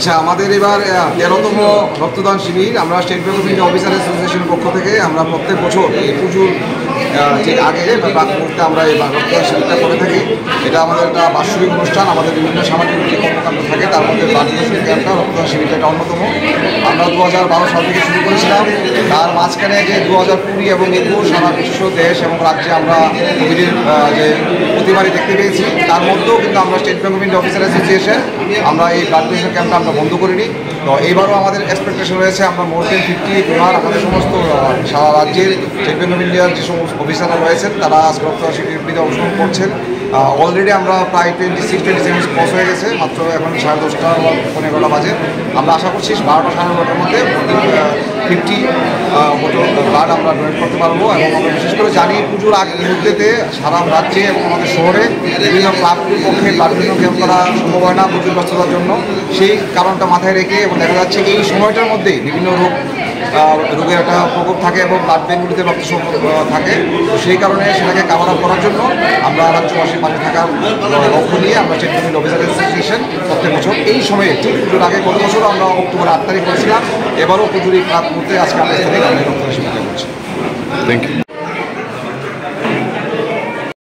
আচ্ছা, আমাদের এবার 13তম রক্তদান শিবির আমরা state bank of India officer অ্যাসোসিয়েশনের পক্ষ থেকে আমরা প্রত্যেক বছর এই পুজোর ঠিক আগে বা প্রাক মুহূর্তে আমরা এই রক্তদান শিবিরটা করে থাকি। এটা আমাদের একটা বাৎসরিক অনুষ্ঠান। আমাদের বিভিন্ন সামাজিক যে কর্মকাণ্ড থাকে তার মধ্যে বার্ষিক ক্যাম্পটা রক্তদান শিবিরটা একটা অন্যতম। আমরা 2012 সাল থেকে শুরু করেছিলাম। তার মাঝখানে যে 2020 এবং 2021 সারা বিশ্ব দেশ এবং রাজ্যে আমরা কোভিডের যে প্রতিবারই দেখতে পেয়েছি, তার মধ্যেও কিন্তু আমরা state bank of India officer association আমরা এই ব্লাড ডোনেশন ক্যাম্পটা আমরা বন্ধ করিনি। তো এইবারও আমাদের এক্সপেকটেশন রয়েছে আমরা মোর দেন 50 ডোনার আমাদের সমস্ত সারা রাজ্যের স্টেট ব্যাংক অফ ইন্ডিয়ার যে সমস্ত অফিসাররা রয়েছেন তারা আজকে রক্তদান শিবিরে অংশগ্রহণ করছেন। অলরেডি আমরা প্রায় 26-27 ক্রস হয়ে গেছে, মাত্র এখন 10:30 বা 11:15 বাজে। আমরা আশা করছি 12টা সাড়ে 12টার মধ্যে 50 ব্লাড আমরা ডোনেট করতে পারবো। এবং আমরা বিশেষ করে জানি পুজোর আগ মুহূর্তেতে সারা রাজ্যে এবং আমাদের শহরে বিভিন্ন ক্লাবগুলির পক্ষে ব্লাড ডোনেশন ক্যাম্প করা সম্ভব হয় না পুজোর ব্যস্ততার জন্য। সেই কারণটা মাথায় রেখে এবং দেখা যাচ্ছে এই সময়টার মধ্যেই বিভিন্ন রোগের একটা প্রকোপ থাকে এবং ব্লাড ব্যাঙ্কগুলিতে রক্ত সংকট থাকে। তো সেই কারণে সেটাকে কাভার আপ করার জন্য আমরা রাজ্যবাসীর পাশে থাকার লক্ষ্য নিয়ে আমরা স্টেট ব্যাংক অফিসার অ্যাসোসিয়েশন প্রত্যেক বছর এই সময়ে ঠিক পুজোর আগে গত বছরও আমরা অক্টোবর 8 তারিখ করেছিলাম। এবারও পুজোর এই প্রাক মুহূর্তে আজকে আমরা স্থানীয় রক্তদান শিবির করছি। Thank you.